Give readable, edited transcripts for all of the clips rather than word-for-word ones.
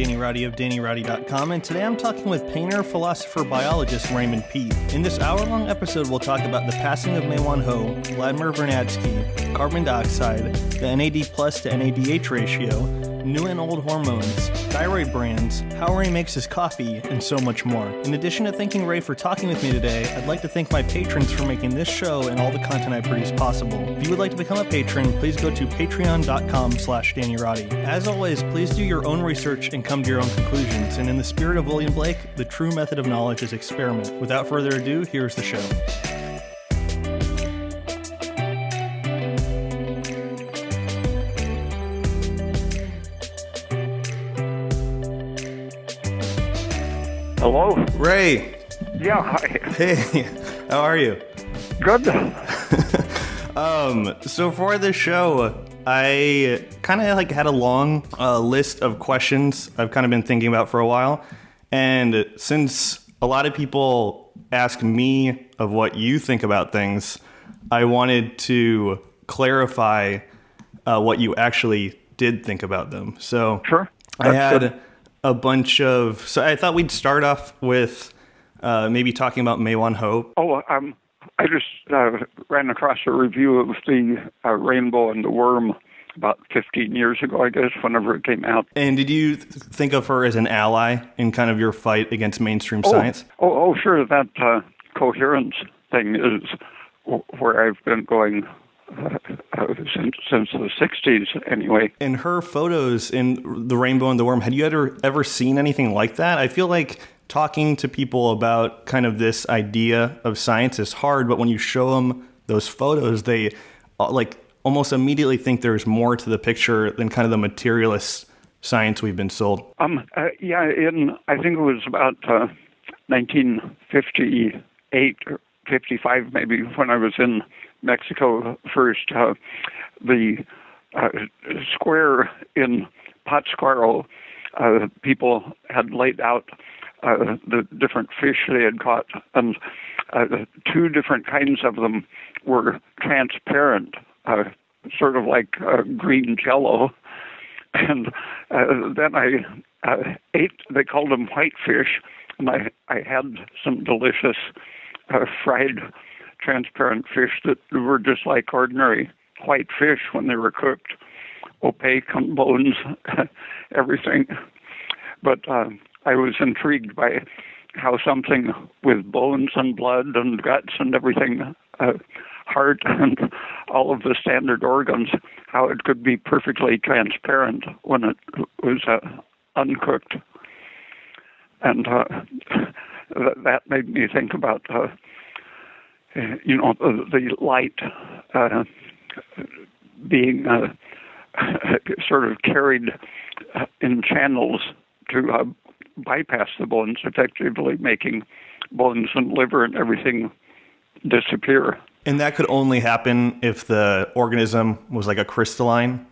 Danny Roddy of DannyRoddy.com, and today I'm talking with painter, philosopher, biologist Raymond Peat. In this hour-long episode, we'll talk about the passing of Mae-Wan Ho, Vladimir Vernadsky, carbon dioxide, the NAD plus to NADH ratio, new and old hormones, thyroid brands, how Ray makes his coffee, and so much more. In addition to thanking Ray for talking with me today, I'd like to thank my patrons for making this show and all the content I produce possible. If you would like to become a patron, please go to patreon.com/DannyRoddy. As always, please do your own research and come to your own conclusions. And in the spirit of William Blake, the true method of knowledge is experiment. Without further ado, here's the show. Hello? Ray! Yeah, hi. Hey, how are you? Good. So for this show, I kind of had a long list of questions I've kind of been thinking about for a while. And since a lot of people ask me of what you think about things, I wanted to clarify what you actually did think about them. So Sure. I had a bunch of... So I thought we'd start off with maybe talking about Mae-Wan Ho. Oh, I just ran across a review of the Rainbow and the Worm about 15 years ago, I guess, whenever it came out. And did you think of her as an ally in kind of your fight against mainstream science? Oh, sure. That coherence thing is where I've been going since the 60s, anyway. In her photos in The Rainbow and the Worm, had you ever seen anything like that? I feel like talking to people about kind of this idea of science is hard, but when you show them those photos, they almost immediately think there's more to the picture than kind of the materialist science we've been sold. Yeah, I think it was about 1958 or 55 maybe, when I was in Mexico first. The square in Pátzcuaro, people had laid out the different fish they had caught, and two different kinds of them were transparent, sort of like green jello. And then I ate, they called them whitefish, and I had some delicious fried transparent fish that were just like ordinary white fish when they were cooked, opaque on bones, everything. But I was intrigued by how something with bones and blood and guts and everything, heart and all of the standard organs, how it could be perfectly transparent when it was uncooked. And that made me think about, the light being sort of carried in channels to bypass the bones, effectively making bones and liver and everything disappear. And that could only happen if the organism was like a crystalline,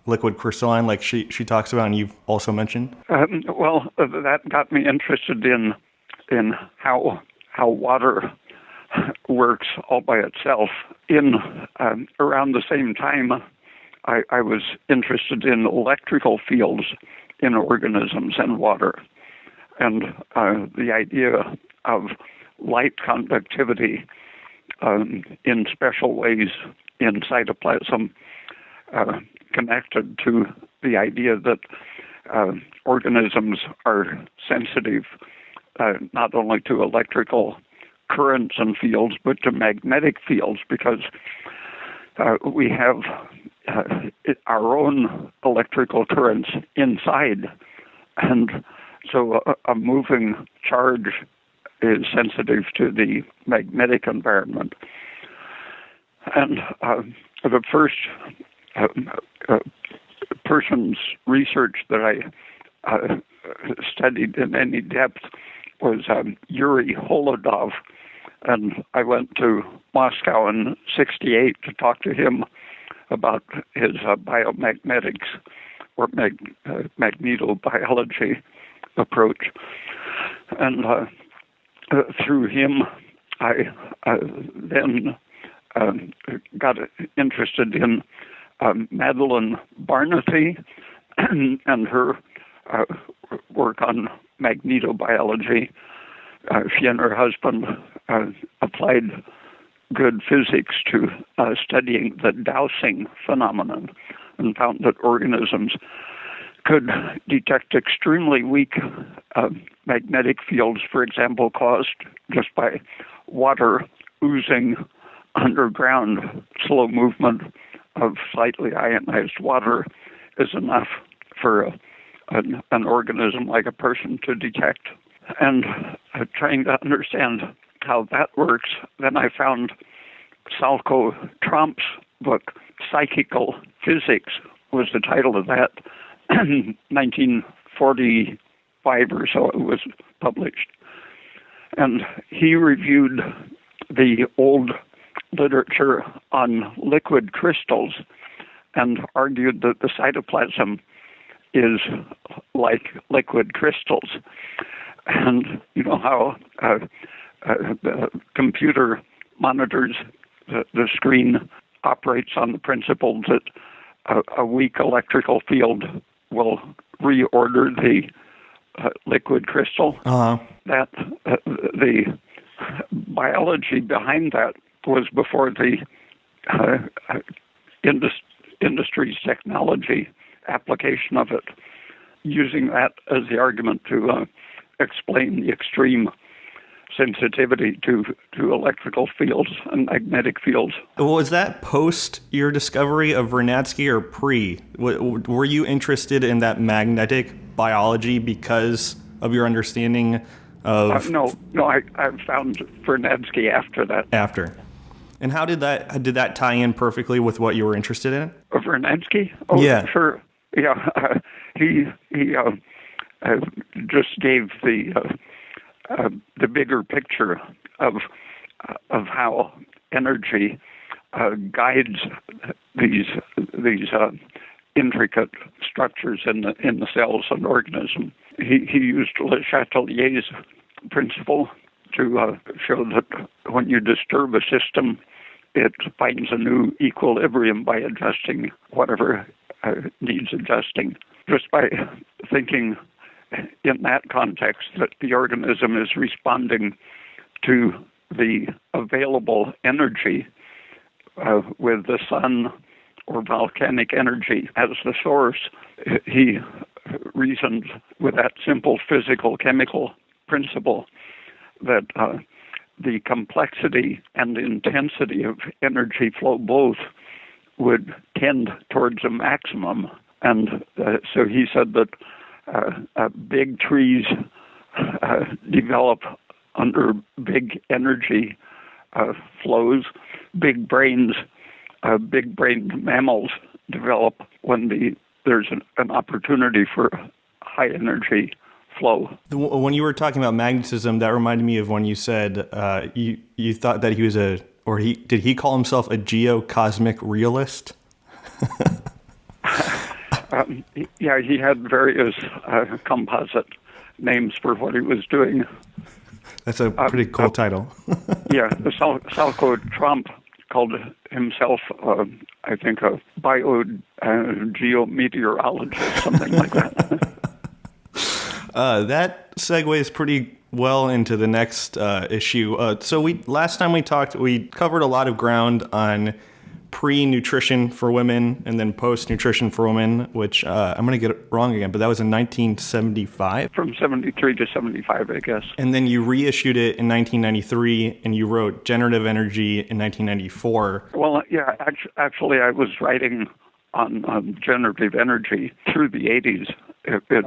liquid crystalline, like she talks about and you've also mentioned? Well, that got me interested in how water works all by itself. In around the same time, I was interested in electrical fields in organisms and water, and the idea of light conductivity in special ways in cytoplasm connected to the idea that organisms are sensitive not only to electrical currents and fields, but to magnetic fields, because we have our own electrical currents inside, and so a moving charge is sensitive to the magnetic environment. And the first person's research that I studied in any depth was Yuri Holodov, and I went to Moscow in '68 to talk to him about his biomagnetics or magnetobiology approach. And through him, I then got interested in Madeline Barnaty and her work on magnetobiology. She and her husband applied good physics to studying the dowsing phenomenon and found that organisms could detect extremely weak magnetic fields, for example, caused just by water oozing underground. Slow movement of slightly ionized water is enough for an organism like a person to detect. And trying to understand how that works, then I found Salko Tromp's book, Psychical Physics, was the title of that. 1945 or so it was published. And he reviewed the old literature on liquid crystals and argued that the cytoplasm is like liquid crystals. And you know how the computer monitors the screen operates on the principle that a weak electrical field will reorder the liquid crystal. That the biology behind that was before the industry's technology application of it, using that as the argument to explain the extreme sensitivity to electrical fields and magnetic fields. Was that post your discovery of Vernadsky or pre? Were you interested in that magnetic biology because of your understanding of... No, I found Vernadsky after that. After. And how did that tie in perfectly with what you were interested in? Vernadsky? Oh, yeah. Sure. Yeah, he just gave the bigger picture of how energy guides these intricate structures in the cells and organism. He used Le Chatelier's principle to show that when you disturb a system, it finds a new equilibrium by adjusting whatever needs adjusting. Just by thinking in that context that the organism is responding to the available energy with the sun or volcanic energy as the source, he reasoned with that simple physical chemical principle that the complexity and intensity of energy flow both would tend towards a maximum. And so he said that big trees develop under big energy flows. Big-brained mammals develop when there's an opportunity for high energy flow. When you were talking about magnetism, that reminded me of when you said you thought that he was did he call himself a geocosmic realist? Yeah, he had various composite names for what he was doing. That's a pretty cool title. Yeah, Salko Tromp called himself, I think, a biogeometeorologist, something like that. That segues pretty well into the next issue. So last time we talked, we covered a lot of ground on pre-nutrition for women and then post-nutrition for women, which I'm going to get it wrong again, but that was in 1975? From 73 to 75, I guess. And then you reissued it in 1993, and you wrote Generative Energy in 1994. Well, yeah, actually I was writing on generative energy through the 80s. It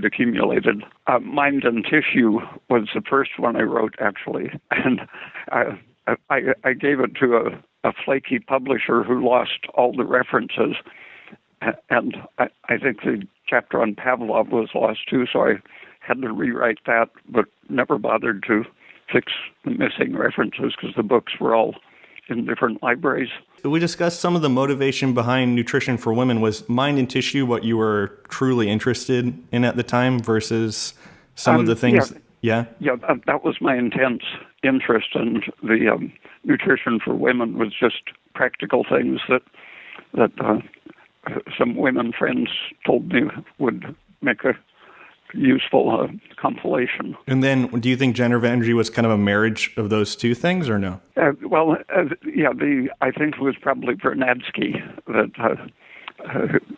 accumulated. Mind and Tissue was the first one I wrote, actually. And I gave it to a flaky publisher who lost all the references. And I think the chapter on Pavlov was lost too, so I had to rewrite that, but never bothered to fix the missing references because the books were all in different libraries. We discussed some of the motivation behind nutrition for women. Was Mind and Tissue what you were truly interested in at the time versus some of the things? Yeah, that was my intense interest, and the nutrition for women was just practical things that some women friends told me would make a useful compilation. And then do you think generative energy was kind of a marriage of those two things or no? I think it was probably Vernadsky that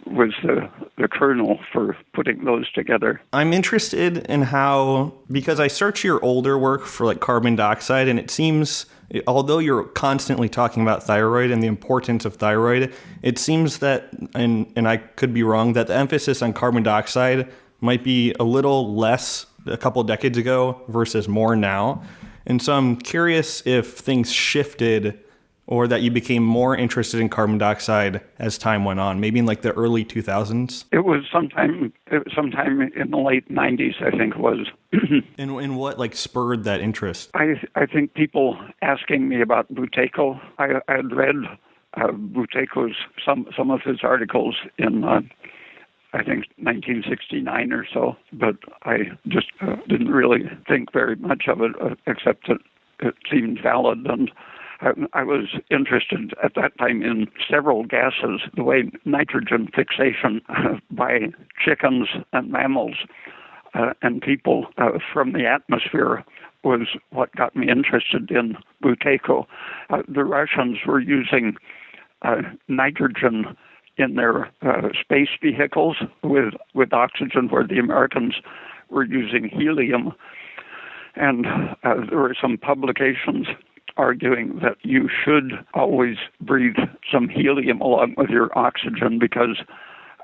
was the kernel for putting those together. I'm interested in how, because I search your older work for like carbon dioxide, and it seems, although you're constantly talking about thyroid and the importance of thyroid, it seems that, and I could be wrong, that the emphasis on carbon dioxide might be a little less a couple of decades ago versus more now. And so I'm curious if things shifted or that you became more interested in carbon dioxide as time went on, maybe in like the early 2000s? It was sometime in the late 90s, I think it was. And what like spurred that interest? I think people asking me about Buteyko. I had read Buteyko's, some of his articles in, I think, 1969 or so, but I just didn't really think very much of it, except that it seemed valid. And I was interested at that time in several gases, the way nitrogen fixation by chickens and mammals and people from the atmosphere was what got me interested in Buteyko. The Russians were using nitrogen in their space vehicles with oxygen, where the Americans were using helium. And there were some publications arguing that you should always breathe some helium along with your oxygen because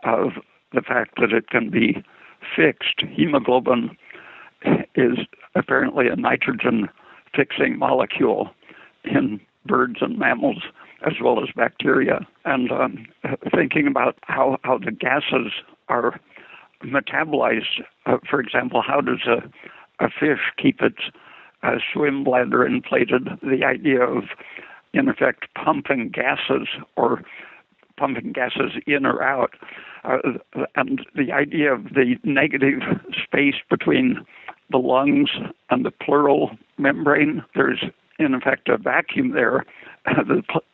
of the fact that it can be fixed. Hemoglobin is apparently a nitrogen-fixing molecule in birds and mammals as well as bacteria. And thinking about how the gases are metabolized, for example, how does a fish keep its swim bladder inflated? The idea of, in effect, pumping gases in or out, and the idea of the negative space between the lungs and the pleural membrane. There's, in effect, a vacuum there.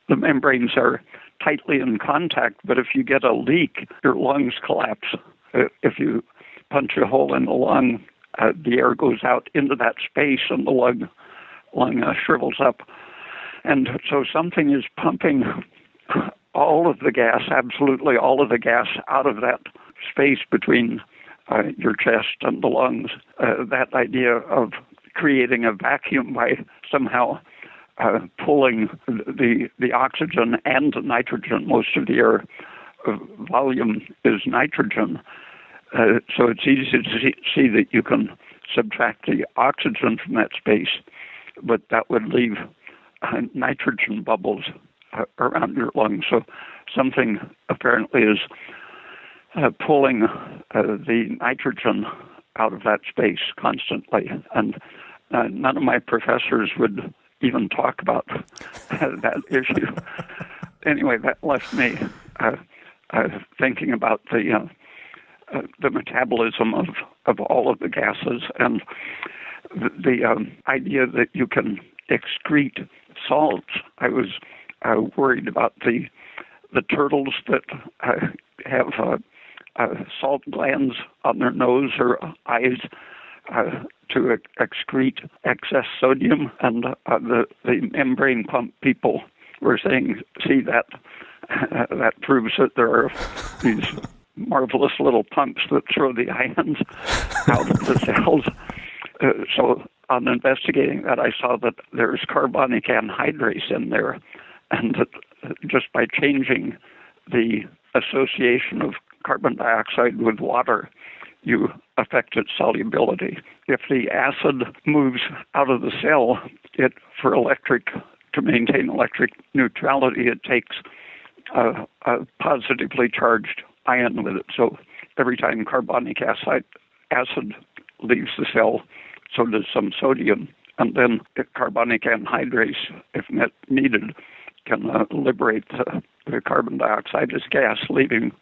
The membranes are tightly in contact, but if you get a leak, your lungs collapse. If you punch a hole in the lung, the air goes out into that space and the lung shrivels up. And so something is pumping all of the gas, absolutely all of the gas, out of that space between your chest and the lungs. That idea of creating a vacuum by somehow pulling the oxygen and the nitrogen. Most of the air volume is nitrogen. So it's easy to see that you can subtract the oxygen from that space, but that would leave nitrogen bubbles around your lungs. So something apparently is pulling the nitrogen out of that space constantly. And none of my professors would even talk about that issue. Anyway, that left me thinking about the metabolism of all of the gases, and the idea that you can excrete salts. I was worried about the turtles that have salt glands on their nose or eyes to excrete excess sodium, and the membrane pump people were saying, see, that proves that there are these marvelous little pumps that throw the ions out of the cells. So on investigating that, I saw that there's carbonic anhydrase in there, and that just by changing the association of carbon dioxide with water, you affect its solubility. If the acid moves out of the cell, to maintain electric neutrality, it takes a positively charged ion with it. So every time carbonic acid leaves the cell, so does some sodium. And then carbonic anhydrase, if needed, can liberate the carbon dioxide as gas, leaving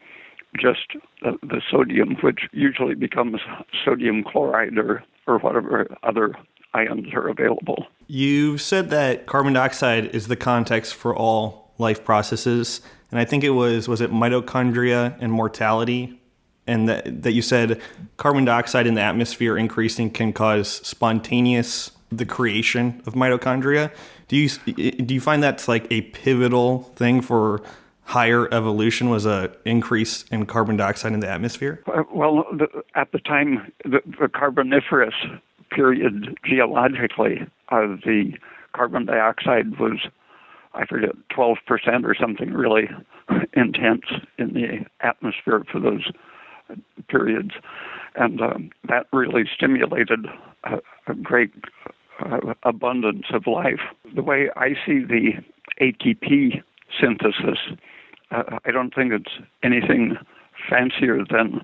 just the sodium, which usually becomes sodium chloride or whatever other ions are available. You said that carbon dioxide is the context for all life processes. And I think it was it mitochondria and mortality and that you said carbon dioxide in the atmosphere increasing can cause the creation of mitochondria. Do you find that's like a pivotal thing for higher evolution, was a increase in carbon dioxide in the atmosphere? At the time, the Carboniferous period geologically, the carbon dioxide was, I forget, 12% or something really intense in the atmosphere for those periods. And that really stimulated a great abundance of life. The way I see the ATP synthesis, I don't think it's anything fancier than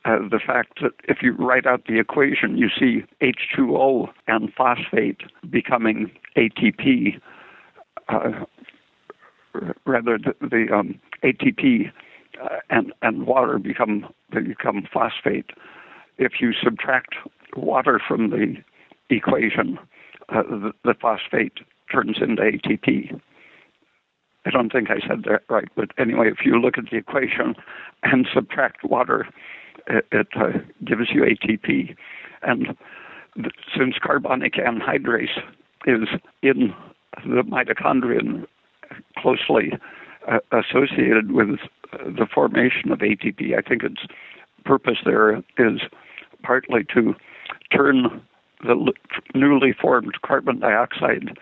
the fact that if you write out the equation, you see H2O and phosphate becoming ATP. Rather, the ATP and water become phosphate. If you subtract water from the equation, the phosphate turns into ATP. I don't think I said that right, but anyway, if you look at the equation and subtract water, it gives you ATP. And since carbonic anhydrase is in the mitochondrion closely associated with the formation of ATP, I think its purpose there is partly to turn the newly formed carbon dioxide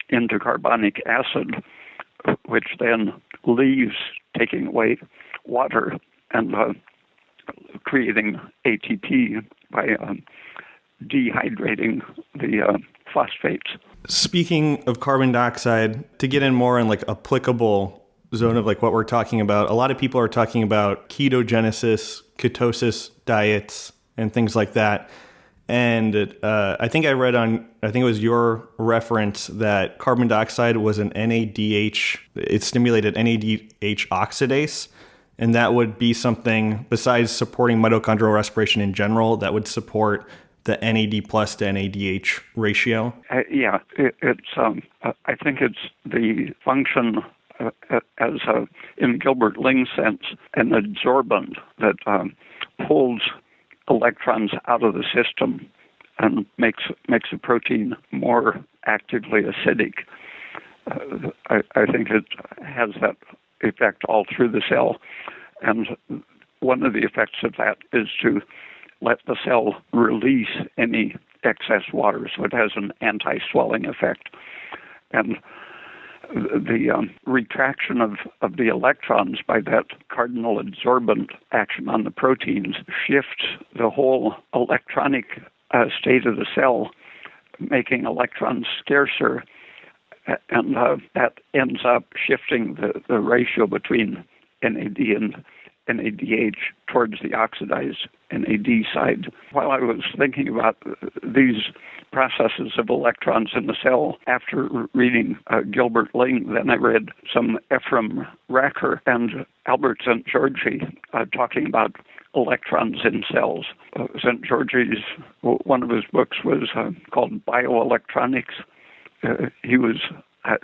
into carbonic acid, which then leaves, taking away water and creating ATP by dehydrating the phosphates. Speaking of carbon dioxide, to get in more in like applicable zone of like what we're talking about, a lot of people are talking about ketogenesis, ketosis diets, and things like that. And I think it was your reference that carbon dioxide was an NADH, it stimulated NADH oxidase. And that would be something, besides supporting mitochondrial respiration in general, that would support the NAD plus to NADH ratio. I think it's the function as in Gilbert Ling's sense, an adsorbent that pulls electrons out of the system and makes a protein more actively acidic. I think it has that effect all through the cell, and one of the effects of that is to let the cell release any excess water, so it has an anti-swelling effect. And the retraction of the electrons by that cardinal adsorbent action on the proteins shifts the whole electronic state of the cell, making electrons scarcer, and that ends up shifting the ratio between NAD and NADH towards the oxidized NAD side. While I was thinking about these processes of electrons in the cell, after reading Gilbert Ling, then I read some Ephraim Racker and Albert Szent-Györgyi talking about electrons in cells. Szent-Györgyi's, one of his books was called Bioelectronics. He was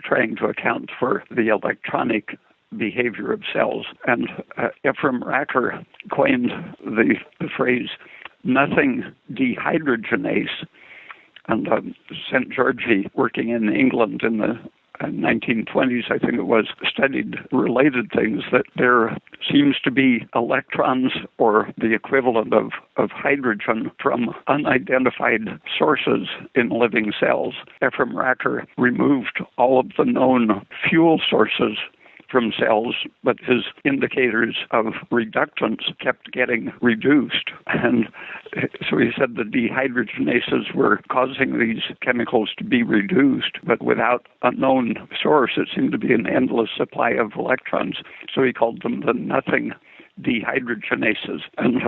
trying to account for the electronic behavior of cells. And Ephraim Racker coined the phrase nothing dehydrogenase. And Szent-Györgyi, working in England in the 1920s, I think it was, studied related things, that there seems to be electrons or the equivalent of hydrogen from unidentified sources in living cells. Ephraim Racker removed all of the known fuel sources from cells, but his indicators of reductance kept getting reduced. And so he said the dehydrogenases were causing these chemicals to be reduced, but without a known source. It seemed to be an endless supply of electrons. So he called them the nothing dehydrogenases. And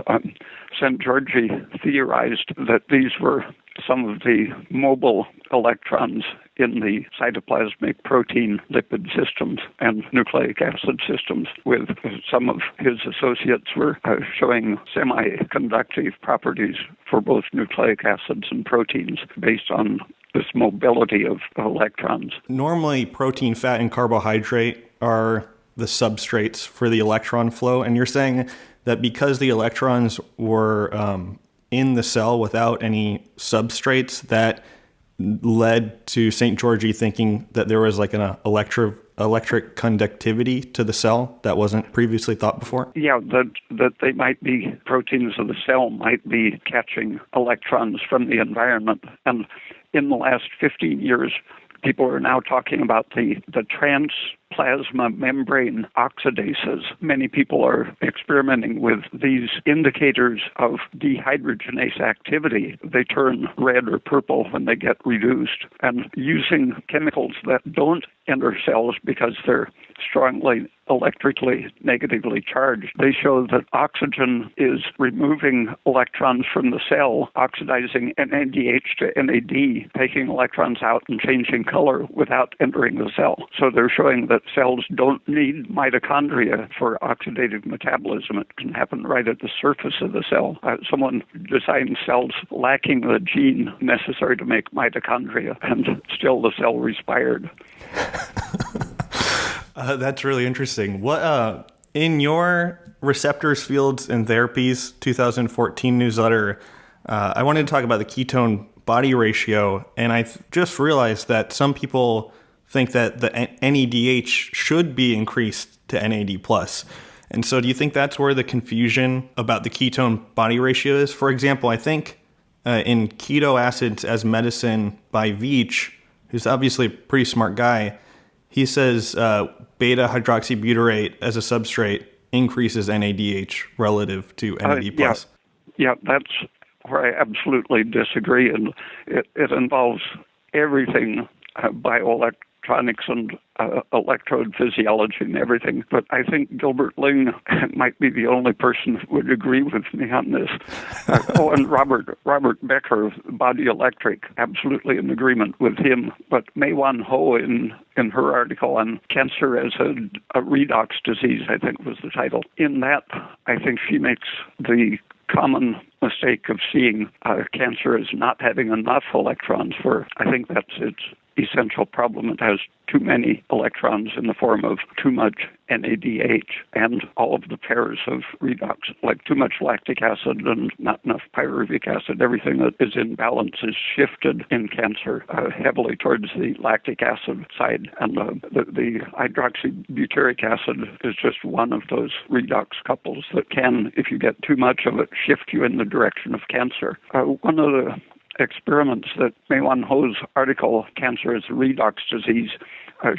Szent-Györgyi theorized that these were some of the mobile electrons in the cytoplasmic protein lipid systems and nucleic acid systems, with some of his associates were showing semiconductive properties for both nucleic acids and proteins based on this mobility of electrons. Normally, protein, fat, and carbohydrate are the substrates for the electron flow, and you're saying that because the electrons were in the cell without any substrates, that led to Szent-Györgyi thinking that there was like an electric conductivity to the cell that wasn't previously thought before? Yeah, that they might be, proteins of the cell might be catching electrons from the environment. And in the last 15 years, people are now talking about the transplasma membrane oxidases. Many people are experimenting with these indicators of dehydrogenase activity. They turn red or purple when they get reduced. And using chemicals that don't enter cells because they're strongly electrically negatively charged, they show that oxygen is removing electrons from the cell, oxidizing NADH to NAD, taking electrons out and changing color without entering the cell. So they're showing that cells don't need mitochondria for oxidative metabolism. It can happen right at the surface of the cell. Someone designed cells lacking the gene necessary to make mitochondria, and still the cell respired. That's really interesting. What in your Receptors, Fields, and Therapies 2014 newsletter, I wanted to talk about the ketone body ratio, and I just realized that some people think that the NADH should be increased to NAD+. And so do you think that's where the confusion about the ketone body ratio is? For example, I think in Keto Acids as Medicine by Veach, who's obviously a pretty smart guy, he says beta-hydroxybutyrate as a substrate increases NADH relative to NAD+. Yeah, that's where I absolutely disagree. And it involves everything, bioelectronics and electrode physiology and everything. But I think Gilbert Ling might be the only person who would agree with me on this. And Robert Becker, Body Electric, absolutely in agreement with him. But Mae-Wan Ho, in her article on cancer as a redox disease, I think was the title. In that, I think she makes the common mistake of seeing cancer as not having enough electrons for, I think that's its essential problem. It has too many electrons in the form of too much NADH and all of the pairs of redox, like too much lactic acid and not enough pyruvic acid. Everything that is in balance is shifted in cancer heavily towards the lactic acid side. And the hydroxybutyric acid is just one of those redox couples that can, if you get too much of it, shift you in the direction of cancer. One of the experiments that Mae-Wan Ho's article, Cancer as a Redox Disease,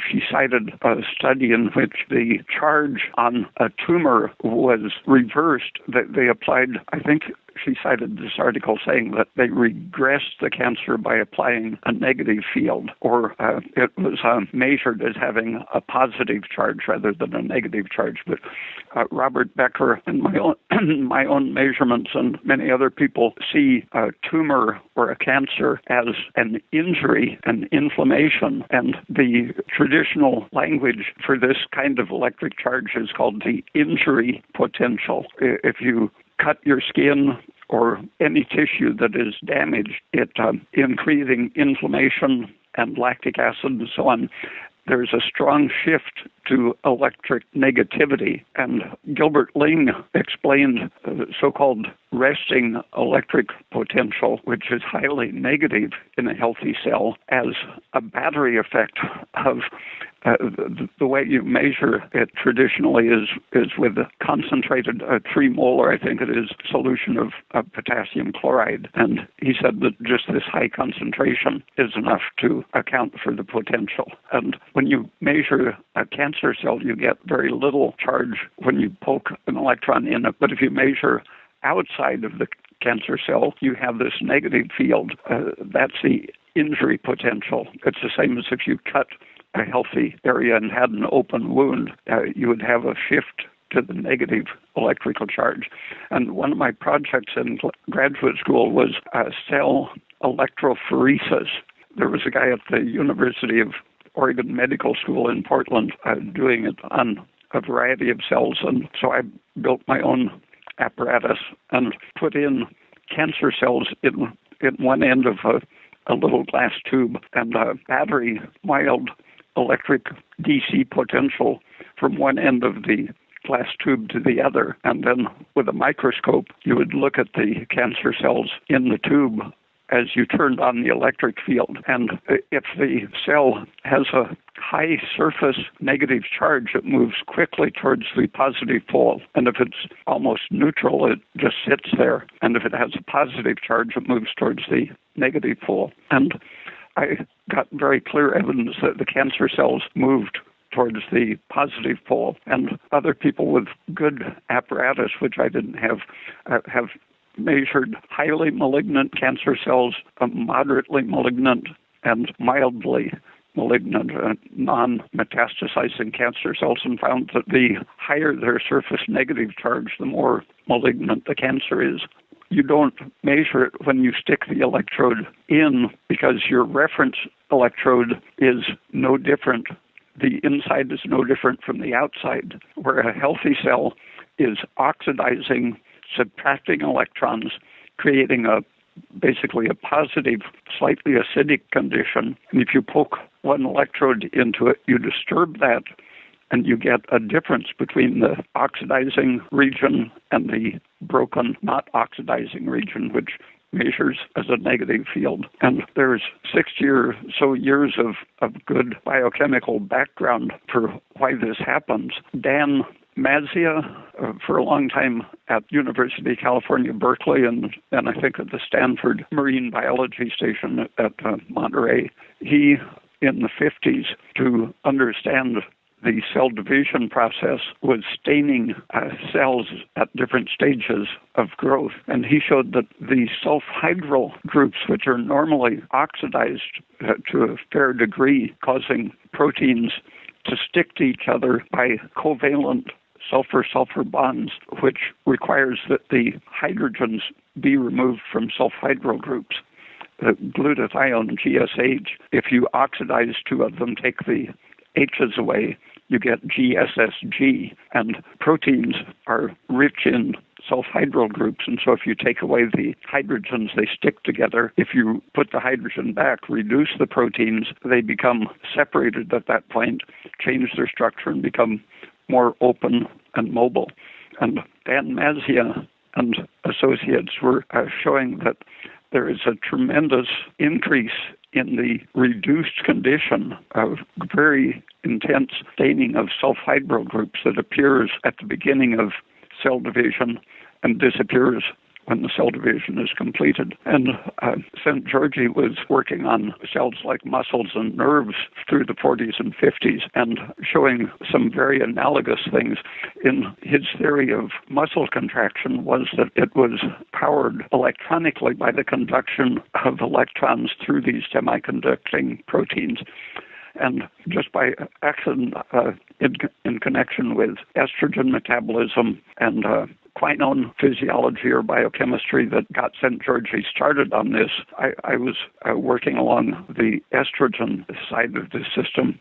she cited a study in which the charge on a tumor was reversed. They applied, I think she cited this article saying that they regressed the cancer by applying a negative field, or it was measured as having a positive charge rather than a negative charge. But Robert Becker and my own measurements and many other people see a tumor or a cancer as an injury, an inflammation, and the traditional language for this kind of electric charge is called the injury potential. If you cut your skin or any tissue that is damaged, it increasing inflammation and lactic acid and so on, there's a strong shift to electric negativity. And Gilbert Ling explained the so-called resting electric potential, which is highly negative in a healthy cell, as a battery effect of the way you measure it traditionally is with a concentrated 3 molar, I think it is, solution of potassium chloride. And he said that just this high concentration is enough to account for the potential. And when you measure a cancer cell, you get very little charge when you poke an electron in it. But if you measure outside of the cancer cell, you have this negative field. That's the injury potential. It's the same as if you cut a healthy area and had an open wound, you would have a shift to the negative electrical charge. And one of my projects in graduate school was cell electrophoresis. There was a guy at the University of Oregon Medical School in Portland doing it on a variety of cells. And so I built my own apparatus and put in cancer cells in one end of a little glass tube and a battery mild electric DC potential from one end of the glass tube to the other, and then with a microscope, you would look at the cancer cells in the tube as you turned on the electric field. And if the cell has a high surface negative charge, it moves quickly towards the positive pole. And if it's almost neutral, it just sits there. And if it has a positive charge, it moves towards the negative pole. And I got very clear evidence that the cancer cells moved towards the positive pole. And other people with good apparatus, which I didn't have measured highly malignant cancer cells, moderately malignant, and mildly malignant, non-metastasizing cancer cells, and found that the higher their surface negative charge, the more malignant the cancer is. You don't measure it when you stick the electrode in because your reference electrode is no different. The inside is no different from the outside, where a healthy cell is oxidizing, subtracting electrons, creating basically a positive, slightly acidic condition. And if you poke one electrode into it, you disturb that, and you get a difference between the oxidizing region and the broken, not oxidizing region, which measures as a negative field. And there's 60 or so years of good biochemical background for why this happens. Dan Mazia, for a long time at University of California, Berkeley, and I think at the Stanford Marine Biology Station at Monterey, he, in the 50s, to understand the cell division process, was staining cells at different stages of growth. And he showed that the sulfhydryl groups, which are normally oxidized to a fair degree, causing proteins to stick to each other by covalent sulfur-sulfur bonds, which requires that the hydrogens be removed from sulfhydryl groups. Glutathione, GSH, if you oxidize two of them, take the H's away, you get GSSG, and proteins are rich in sulfhydryl groups, and so if you take away the hydrogens, they stick together. If you put the hydrogen back, reduce the proteins, they become separated at that point, change their structure, and become more open and mobile. And Dan Mazia and associates were showing that there is a tremendous increase in the reduced condition of very intense staining of sulfhydryl groups that appears at the beginning of cell division and disappears when the cell division is completed. And Szent-Györgyi was working on cells like muscles and nerves through the 40s and 50s and showing some very analogous things. In his theory of muscle contraction was that it was powered electronically by the conduction of electrons through these semiconducting proteins. And just by accident, in connection with estrogen metabolism and quinone physiology or biochemistry that got Szent-Györgyi started on this, I was working along the estrogen side of the system,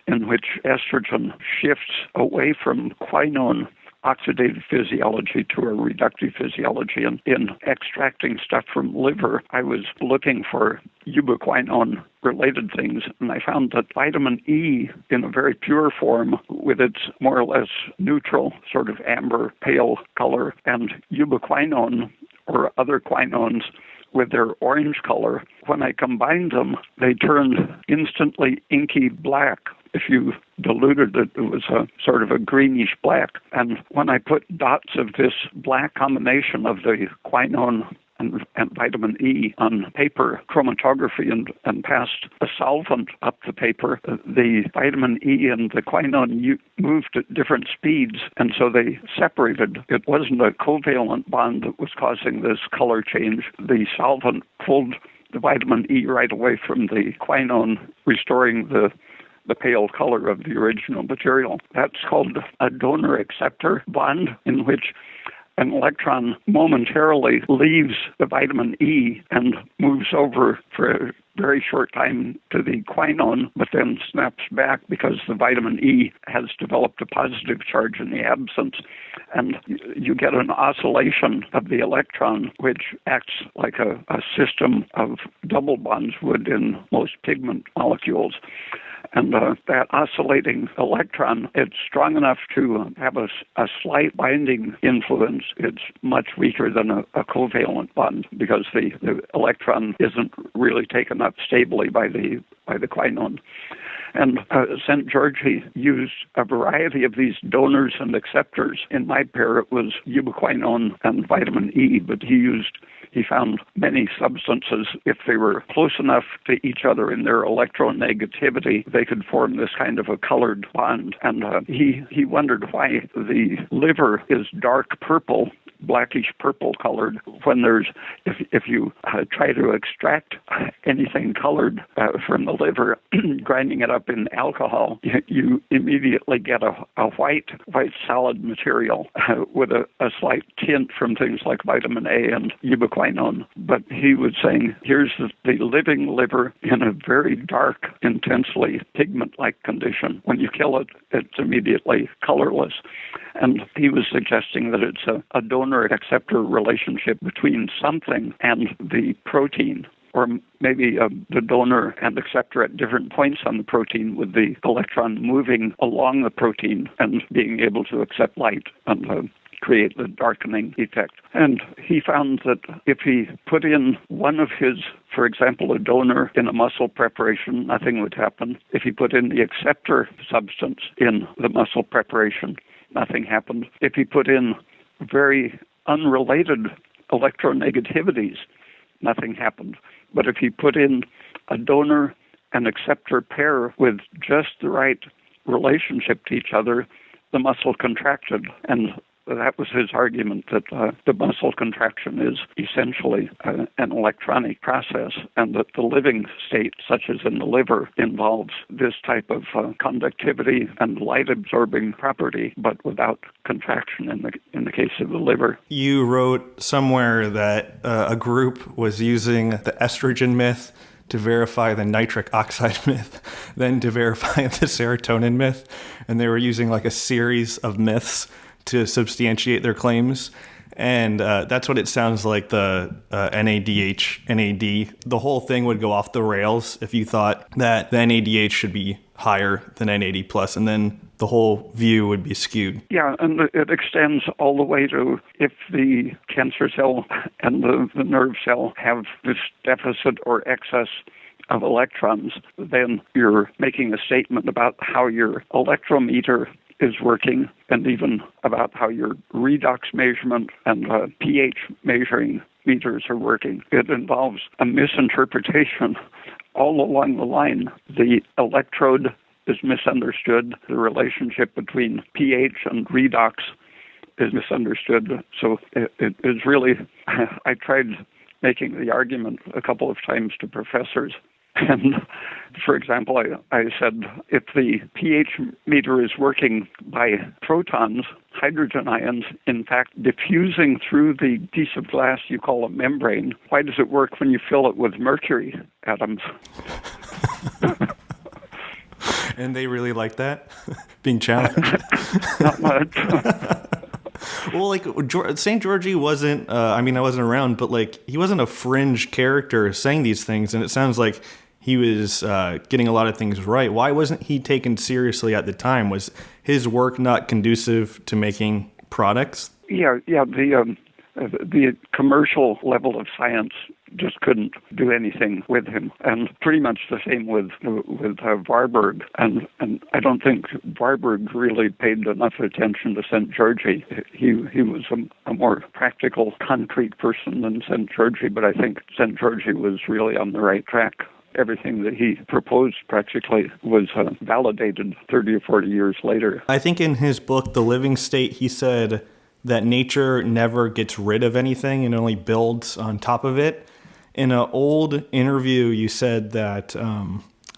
in which estrogen shifts away from quinone oxidative physiology to a reductive physiology. And in extracting stuff from liver, I was looking for ubiquinone-related things, and I found that vitamin E in a very pure form, with its more or less neutral sort of amber pale color, and ubiquinone or other quinones with their orange color, when I combined them, they turned instantly inky black. If you diluted it, it was a sort of a greenish black. And when I put dots of this black combination of the quinone and vitamin E on paper chromatography and passed a solvent up the paper, the vitamin E and the quinone moved at different speeds, and so they separated. It wasn't a covalent bond that was causing this color change. The solvent pulled the vitamin E right away from the quinone, restoring the pale color of the original material. That's called a donor-acceptor bond, in which an electron momentarily leaves the vitamin E and moves over for a very short time to the quinone, but then snaps back because the vitamin E has developed a positive charge in the absence. And you get an oscillation of the electron, which acts like a system of double bonds would in most pigment molecules. And that oscillating electron, it's strong enough to have a slight binding influence. It's much weaker than a covalent bond because the electron isn't really taken up stably by the quinone. And Szent-Györgyi used a variety of these donors and acceptors. In my pair, it was ubiquinone and vitamin E, but he found many substances, if they were close enough to each other in their electronegativity, they could form this kind of a colored bond. And he wondered why the liver is dark purple, blackish purple colored, when if you try to extract anything colored from the liver, grinding it up in alcohol, you immediately get a white solid material with a slight tint from things like vitamin A and ubiquinone. But he was saying, here's the living liver in a very dark, intensely pigment-like condition. When you kill it, it's immediately colorless. And he was suggesting that it's a donor-acceptor relationship between something and the protein, or maybe the donor and acceptor at different points on the protein, with the electron moving along the protein and being able to accept light and create the darkening effect. And he found that if he put in one of his, for example, a donor in a muscle preparation, nothing would happen. If he put in the acceptor substance in the muscle preparation, nothing happened. If he put in very unrelated electronegativities, nothing happened. But if he put in a donor and acceptor pair with just the right relationship to each other, the muscle contracted. And that was his argument, that the muscle contraction is essentially an electronic process, and that the living state, such as in the liver, involves this type of conductivity and light-absorbing property, but without contraction in the case of the liver. You wrote somewhere that a group was using the estrogen myth to verify the nitric oxide myth, then to verify the serotonin myth, and they were using like a series of myths to substantiate their claims. And that's what it sounds like the NADH, NAD. The whole thing would go off the rails if you thought that the NADH should be higher than NAD+, and then the whole view would be skewed. Yeah, and it extends all the way to if the cancer cell and the nerve cell have this deficit or excess of electrons, then you're making a statement about how your electrometer is working, and even about how your redox measurement and pH measuring meters are working. It involves a misinterpretation all along the line. The electrode is misunderstood. The relationship between pH and redox is misunderstood. So it is really, I tried making the argument a couple of times to professors. And, for example, I said, if the pH meter is working by protons, hydrogen ions, in fact, diffusing through the piece of glass you call a membrane, why does it work when you fill it with mercury atoms? And they really like that, being challenged? Not much. Well, like, Szent-Györgyi wasn't, I wasn't around, but, like, he wasn't a fringe character saying these things, and it sounds like he was getting a lot of things right. Why wasn't he taken seriously at the time? Was his work not conducive to making products? Yeah. The commercial level of science just couldn't do anything with him, and pretty much the same with Warburg. And I don't think Warburg really paid enough attention to Szent-Györgyi. He was a more practical, concrete person than Szent-Györgyi, but I think Szent-Györgyi was really on the right track. Everything that he proposed practically was validated 30 or 40 years later. I think in his book, The Living State, he said that nature never gets rid of anything and only builds on top of it. In an old interview, you said that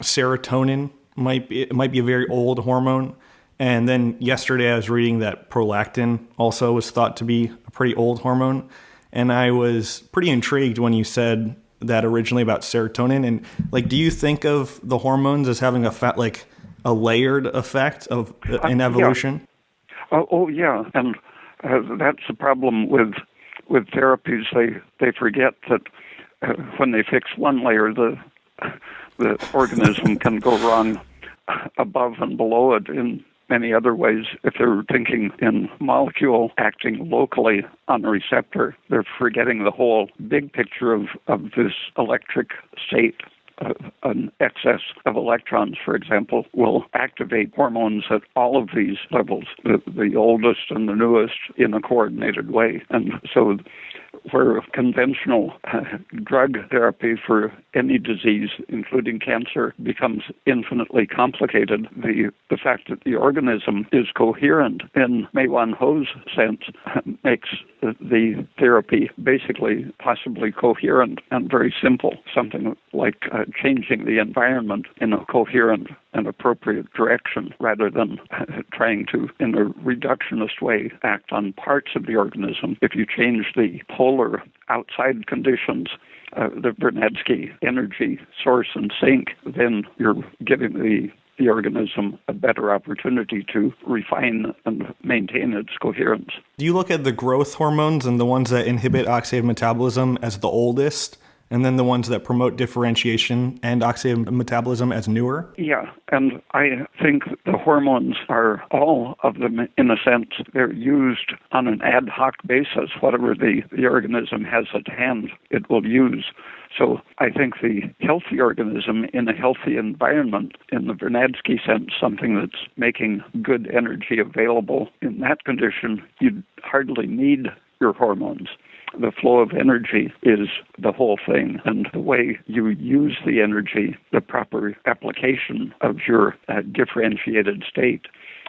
serotonin might be a very old hormone. And then yesterday I was reading that prolactin also was thought to be a pretty old hormone. And I was pretty intrigued when you said that originally about serotonin. And like, do you think of the hormones as having a layered effect in evolution? Yeah. Oh yeah, and that's the problem with therapies. They forget that when they fix one layer, the organism can go wrong above and below it in many other ways. If they're thinking in molecule acting locally on a receptor, they're forgetting the whole big picture of this electric state. An excess of electrons, for example, will activate hormones at all of these levels, the oldest and the newest, in a coordinated way. And so where conventional drug therapy for any disease, including cancer, becomes infinitely complicated, the fact that the organism is coherent in Mae-Wan Ho's sense makes the therapy basically possibly coherent and very simple, something like changing the environment in a coherent and appropriate direction rather than trying to, in a reductionist way, act on parts of the organism. If you change the polar outside conditions, the Vernadsky energy source and sink, then you're giving the organism a better opportunity to refine and maintain its coherence. Do you look at the growth hormones and the ones that inhibit oxidative metabolism as the oldest, and then the ones that promote differentiation and oxidative metabolism as newer? Yeah, and I think the hormones are, all of them, in a sense, they're used on an ad hoc basis. Whatever the organism has at hand, it will use. So I think the healthy organism in a healthy environment, in the Vernadsky sense, something that's making good energy available, in that condition, you'd hardly need your hormones. The flow of energy is the whole thing, and the way you use the energy, the proper application of your differentiated state,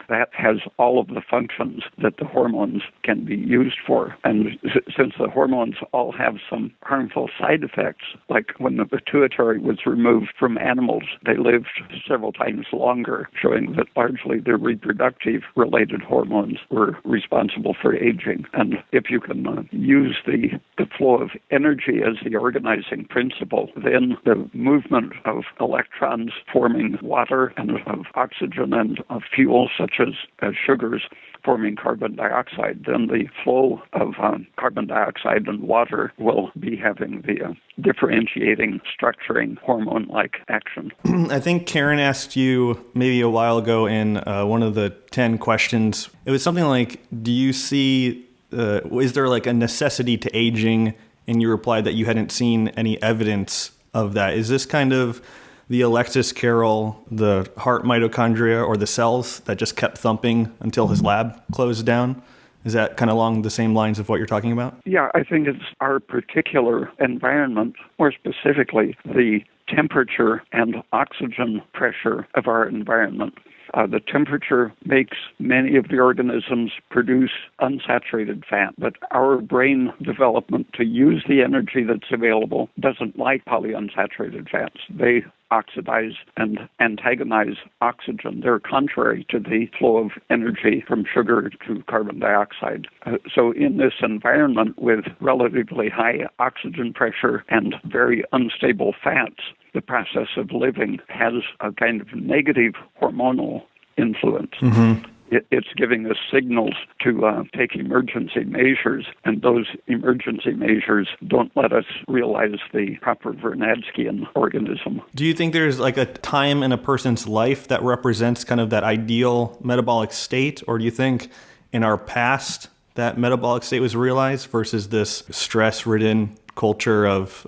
that has all of the functions that the hormones can be used for. And since the hormones all have some harmful side effects, like when the pituitary was removed from animals, they lived several times longer, showing that largely the reproductive-related hormones were responsible for aging. And if you can use the flow of energy as the organizing principle, then the movement of electrons forming water and of oxygen and of fuel such as sugars forming carbon dioxide, then the flow of carbon dioxide and water will be having the differentiating, structuring, hormone-like action. I think Karen asked you maybe a while ago in one of the 10 questions, it was something like, do you see, is there like a necessity to aging? And you replied that you hadn't seen any evidence of that. Is this kind of the Alexis Carrel, the heart mitochondria, or the cells that just kept thumping until his lab closed down? Is that kind of along the same lines of what you're talking about? Yeah, I think it's our particular environment, more specifically the temperature and oxygen pressure of our environment. The temperature makes many of the organisms produce unsaturated fat, but our brain development to use the energy that's available doesn't like polyunsaturated fats. They oxidize and antagonize oxygen. They're contrary to the flow of energy from sugar to carbon dioxide. So in this environment with relatively high oxygen pressure and very unstable fats, the process of living has a kind of negative hormonal influence. Mm-hmm. It's giving us signals to take emergency measures, and those emergency measures don't let us realize the proper Vernadskyan organism. Do you think there's like a time in a person's life that represents kind of that ideal metabolic state, or do you think in our past that metabolic state was realized versus this stress-ridden culture of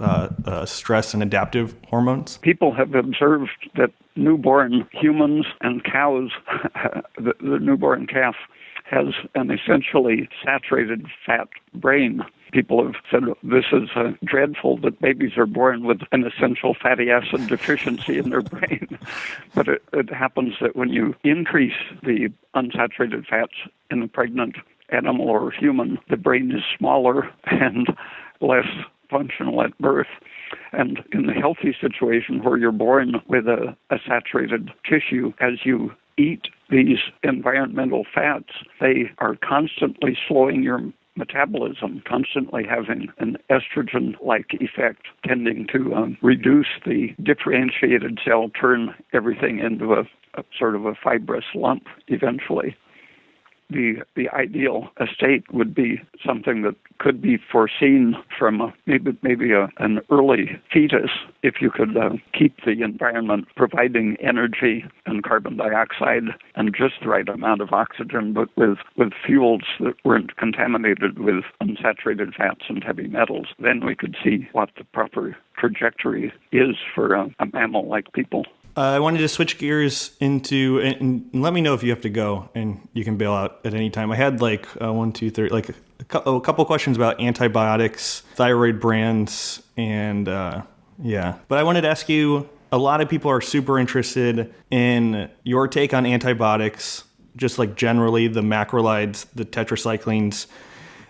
stress and adaptive hormones? People have observed that newborn humans and cows, the newborn calf has an essentially saturated fat brain. People have said this is dreadful that babies are born with an essential fatty acid deficiency in their brain. But it happens that when you increase the unsaturated fats in a pregnant animal or human, the brain is smaller and less functional at birth. And in the healthy situation where you're born with a saturated tissue, as you eat these environmental fats, they are constantly slowing your metabolism, constantly having an estrogen-like effect, tending to reduce the differentiated cell, turn everything into a sort of a fibrous lump eventually. the ideal estate would be something that could be foreseen from maybe an early fetus if you could keep the environment providing energy and carbon dioxide and just the right amount of oxygen, but with fuels that weren't contaminated with unsaturated fats and heavy metals. Then we could see what the proper trajectory is for a mammal like people. I wanted to switch gears into, and let me know if you have to go, and you can bail out at any time. I had like a couple questions about antibiotics, thyroid brands, and yeah. But I wanted to ask you, a lot of people are super interested in your take on antibiotics, just like generally the macrolides, the tetracyclines,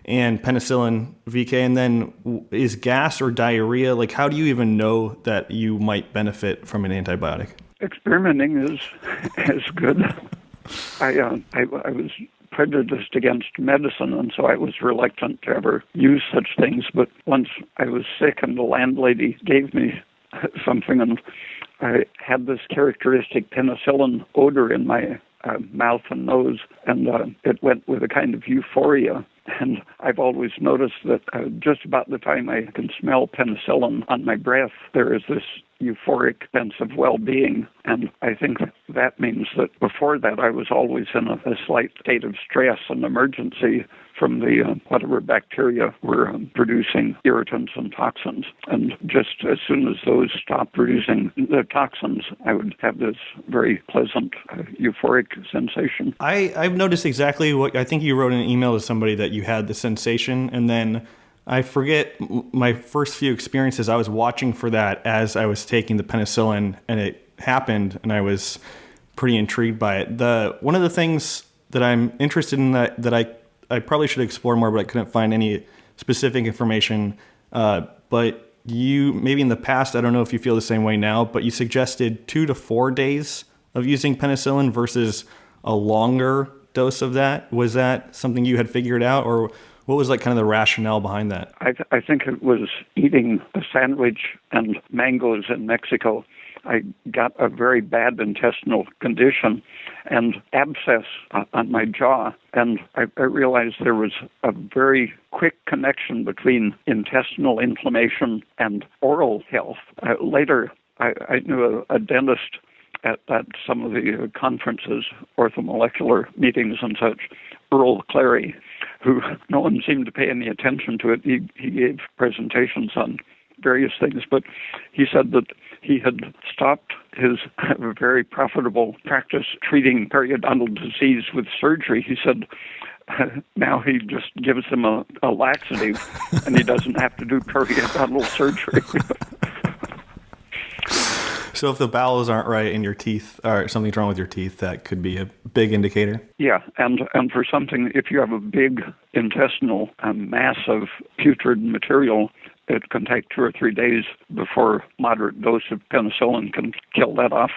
and penicillin VK, and then is gas or diarrhea, like how do you even know that you might benefit from an antibiotic? Experimenting is good. I was prejudiced against medicine, and so I was reluctant to ever use such things, but once I was sick and the landlady gave me something, and I had this characteristic penicillin odor in my mouth and nose, and it went with a kind of euphoria. And I've always noticed that just about the time I can smell penicillin on my breath, there is this euphoric sense of well-being. And I think that means that before that I was always in a slight state of stress and emergency from the whatever bacteria were producing irritants and toxins. And just as soon as those stopped producing the toxins, I would have this very pleasant euphoric sensation. I've noticed exactly what I think you wrote in an email to somebody that you had the sensation, and then I forget my first few experiences. I was watching for that as I was taking the penicillin, and it happened, and I was pretty intrigued by it. One of the things that I'm interested in that I probably should explore more, but I couldn't find any specific information. But you, maybe in the past, I don't know if you feel the same way now, but you suggested 2 to 4 days of using penicillin versus a longer dose of that. Was that something you had figured out, or what was like kind of the rationale behind that? I think it was eating a sandwich and mangoes in Mexico. I got a very bad intestinal condition and abscess on my jaw, and I realized there was a very quick connection between intestinal inflammation and oral health. Later, I knew a dentist at some of the conferences, orthomolecular meetings and such, Earl Clary, who no one seemed to pay any attention to it. He gave presentations on various things, but he said that he had stopped his very profitable practice treating periodontal disease with surgery. He said now he just gives them a laxative and he doesn't have to do periodontal surgery. So if the bowels aren't right in your teeth, or something's wrong with your teeth, that could be a big indicator. Yeah, and for something, if you have a big intestinal mass of putrid material, it can take 2 or 3 days before moderate dose of penicillin can kill that off.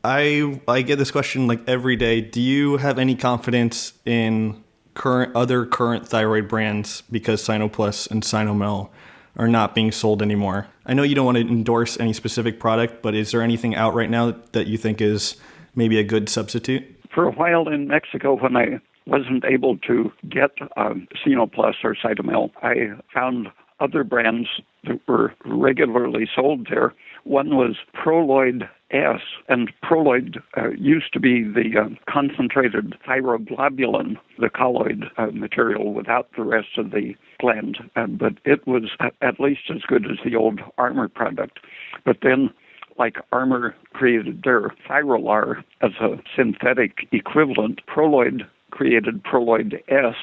I get this question like every day. Do you have any confidence in other current thyroid brands because Sinoplus and Sinomel are not being sold anymore? I know you don't want to endorse any specific product, but is there anything out right now that you think is maybe a good substitute? For a while in Mexico, when I wasn't able to get Sinoplus or Cytomel, I found other brands that were regularly sold there. One was Proloid S, and Proloid used to be the concentrated thyroglobulin, the colloid material without the rest of the gland, but it was at least as good as the old Armour product. But then, like Armour created their Thyrolar as a synthetic equivalent, Proloid created Proloid S,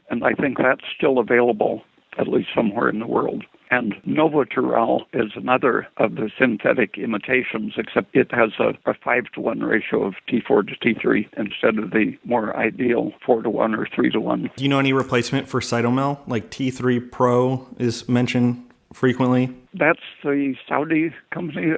and I think that's still available at least somewhere in the world. And Novotural is another of the synthetic imitations, except it has a 5-to-1 ratio of T4 to T3 instead of the more ideal 4-to-1 or 3-to-1. Do you know any replacement for Cytomel? Like T3 Pro is mentioned frequently. That's the Saudi company,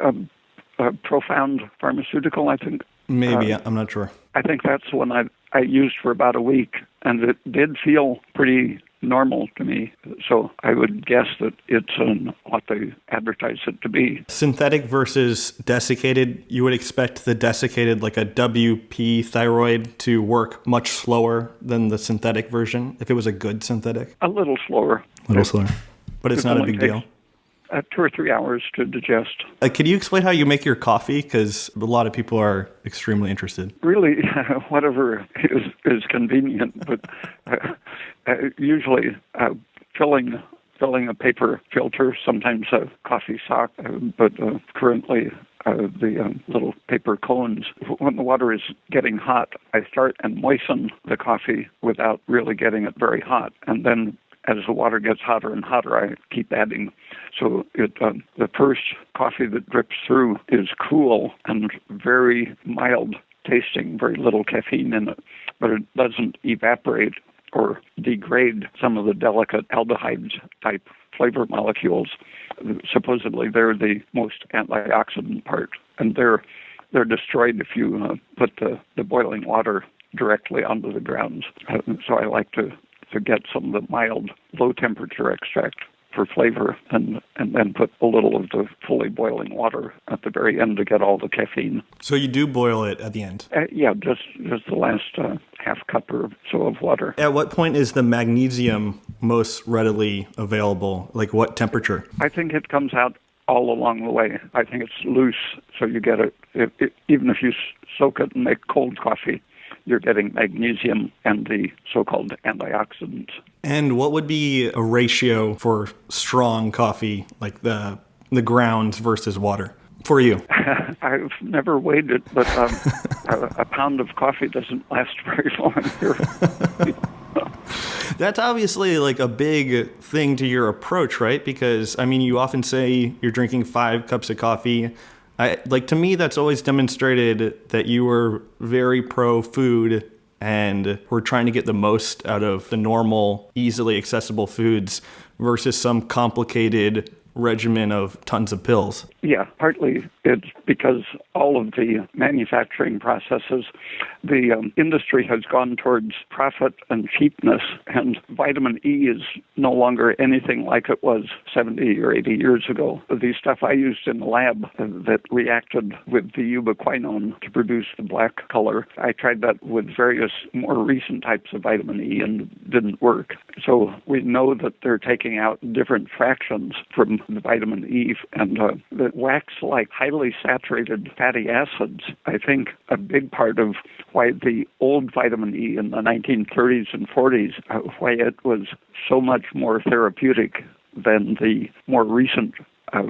Profound Pharmaceutical, I think. Maybe, I'm not sure. I think that's the one I used for about a week, and it did feel pretty normal to me. So I would guess that it's what they advertise it to be. Synthetic versus desiccated, you would expect the desiccated, like a WP thyroid, to work much slower than the synthetic version, if it was a good synthetic? A little slower. But it's not a big deal. 2 or 3 hours to digest. Could you explain how you make your coffee? Because a lot of people are extremely interested. Really, whatever is convenient, but usually filling a paper filter, sometimes a coffee sock, but currently the little paper cones. When the water is getting hot, I start and moisten the coffee without really getting it very hot, and then as the water gets hotter and hotter, I keep adding. So the first coffee that drips through is cool and very mild tasting, very little caffeine in it, but it doesn't evaporate or degrade some of the delicate aldehyde type flavor molecules. Supposedly they're the most antioxidant part, and they're destroyed if you put the boiling water directly onto the grounds. So I like to get some of the mild, low-temperature extract for flavor, and then put a little of the fully boiling water at the very end to get all the caffeine. So you do boil it at the end? Yeah, just the last half cup or so of water. At what point is the magnesium most readily available? Like what temperature? I think it comes out all along the way. I think it's loose, so you get it even if you soak it and make cold coffee, you're getting magnesium and the so-called antioxidants. And what would be a ratio for strong coffee, like the grounds versus water, for you? I've never weighed it, but a pound of coffee doesn't last very long here. That's obviously like a big thing to your approach, right? Because, I mean, you often say you're drinking 5 cups of coffee. To me, that's always demonstrated that you were very pro-food and were trying to get the most out of the normal, easily accessible foods versus some complicated regimen of tons of pills. Yeah, partly it's because all of the manufacturing processes, the industry has gone towards profit and cheapness, and vitamin E is no longer anything like it was 70 or 80 years ago. The stuff I used in the lab that reacted with the ubiquinone to produce the black color, I tried that with various more recent types of vitamin E and it didn't work. So we know that they're taking out different fractions from the vitamin E, and the wax-like highly saturated fatty acids, I think a big part of why the old vitamin E in the 1930s and 40s, why it was so much more therapeutic than the more recent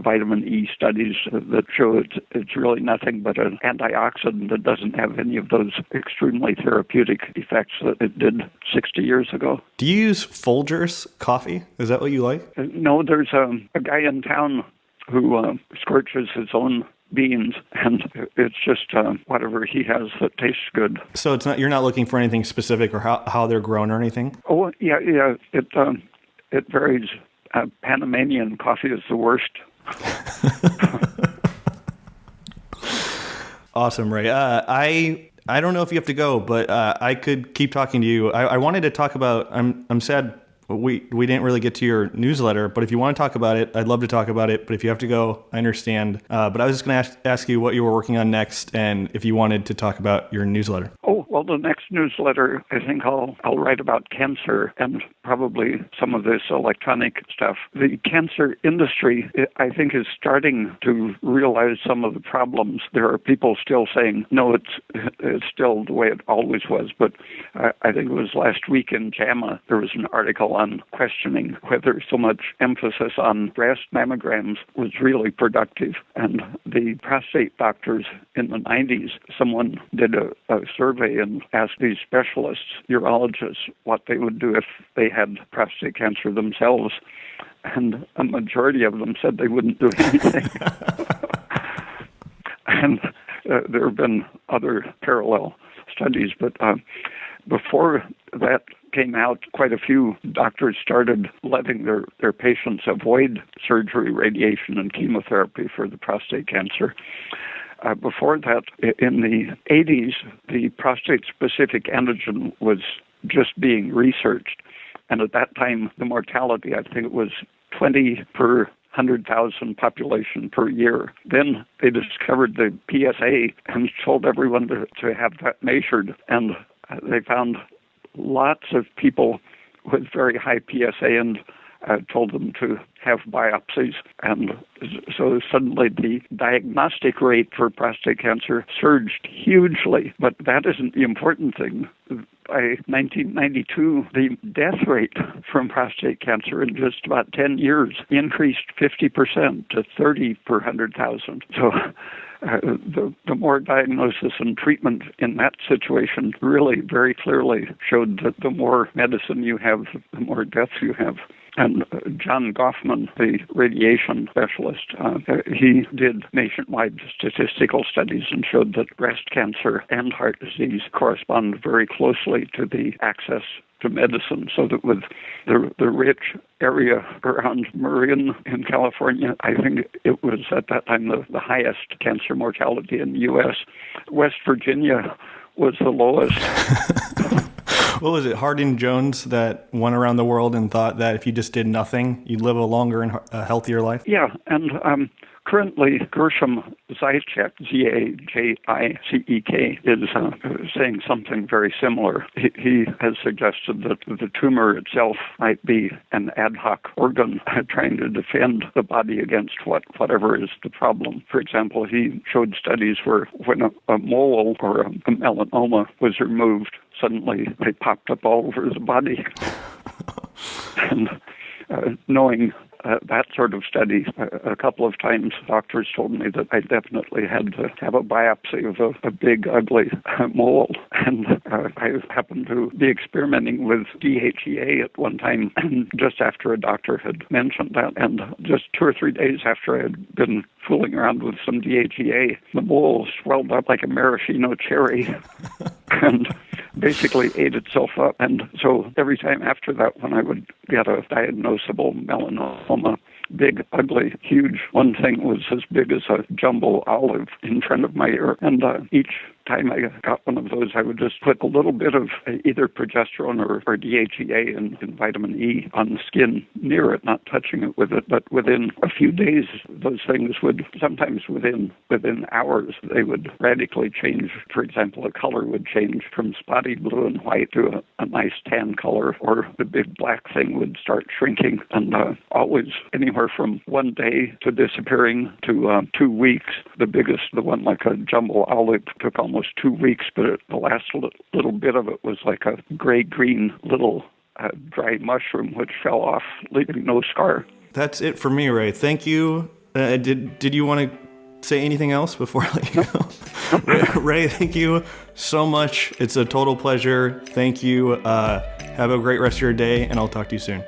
vitamin E studies that show it's really nothing but an antioxidant that doesn't have any of those extremely therapeutic effects that it did 60 years ago. Do you use Folgers coffee? Is that what you like? No, there's a guy in town who scorches his own beans, and it's just whatever he has that tastes good. So you're not looking for anything specific or how they're grown or anything? Oh, yeah, it varies. Panamanian coffee is the worst. Awesome, Ray. I don't know if you have to go, but I could keep talking to you. I wanted to talk about. I'm sad we didn't really get to your newsletter, but if you want to talk about it, I'd love to talk about it. But if you have to go, I understand. But I was just going to ask you what you were working on next, and if you wanted to talk about your newsletter. Oh, well, the next newsletter, I think I'll write about cancer and probably some of this electronic stuff. The cancer industry, I think, is starting to realize some of the problems. There are people still saying, no, it's still the way it always was. But I think it was last week in JAMA, there was an article on questioning whether so much emphasis on breast mammograms was really productive. And the prostate doctors in the 90s, someone did a survey and asked these specialists, urologists, what they would do if they had prostate cancer themselves. And a majority of them said they wouldn't do anything. And there have been other parallel studies, but before that came out, quite a few doctors started letting their patients avoid surgery, radiation, and chemotherapy for the prostate cancer. Before that, in the 80s, the prostate-specific antigen was just being researched. And at that time, the mortality, I think it was 20 per 100,000 population per year. Then they discovered the PSA and told everyone to have that measured. And they found lots of people with very high PSA and told them to have biopsies. And so suddenly the diagnostic rate for prostate cancer surged hugely. But that isn't the important thing. By 1992, the death rate from prostate cancer in just about 10 years increased 50% to 30 per 100,000. So the more diagnosis and treatment in that situation really very clearly showed that the more medicine you have, the more deaths you have. And John Goffman, the radiation specialist, he did nationwide statistical studies and showed that breast cancer and heart disease correspond very closely to the access to medicine, so that with the rich area around Marin in California, I think it was at that time the highest cancer mortality in the U.S. West Virginia was the lowest. What was it, Harding-Jones that went around the world and thought that if you just did nothing, you'd live a longer and a healthier life? Yeah, and currently Gershom Zajcek, Zajcek, is saying something very similar. He has suggested that the tumor itself might be an ad hoc organ trying to defend the body against whatever is the problem. For example, he showed studies where when a mole or a melanoma was removed, suddenly they popped up all over the body. And knowing that sort of study, a couple of times doctors told me that I definitely had to have a biopsy of a big, ugly mole. And I happened to be experimenting with DHEA at one time, just after a doctor had mentioned that. And just 2 or 3 days after I had been fooling around with some DHEA, the mole swelled up like a maraschino cherry and basically ate itself up. And so every time after that, when I would get a diagnosable melanoma, big, ugly, huge, one thing was as big as a jumbo olive in front of my ear. And each time I got one of those, I would just put a little bit of either progesterone or DHEA and vitamin E on the skin near it, not touching it with it. But within a few days, those things would, sometimes within hours, they would radically change. For example, the color would change from spotty blue and white to a nice tan color, or the big black thing would start shrinking. And always anywhere from 1 day to disappearing to 2 weeks. The biggest, the one like a jumbo olive, took almost 2 weeks, but the last little bit of it was like a gray-green little dry mushroom which fell off, leaving no scar. That's it for me, Ray. Thank you. Did you want to say anything else before I let you go? Ray, thank you so much. It's a total pleasure. Thank you. Have a great rest of your day, and I'll talk to you soon.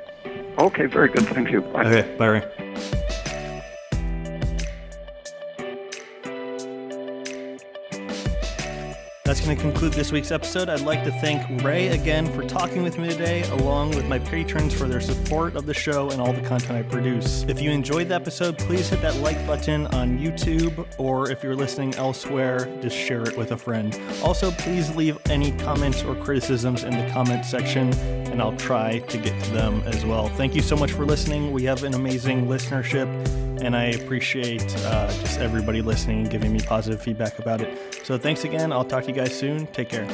Okay, very good. Thank you. Bye. Okay, bye, Ray. That's going to conclude this week's episode. I'd like to thank Ray again for talking with me today, along with my patrons for their support of the show and all the content I produce. If you enjoyed the episode, please hit that like button on YouTube, or if you're listening elsewhere, just share it with a friend. Also, please leave any comments or criticisms in the comment section, and I'll try to get to them as well. Thank you so much for listening. We have an amazing listenership, and I appreciate just everybody listening and giving me positive feedback about it. So thanks again. I'll talk to you guys soon. Take care.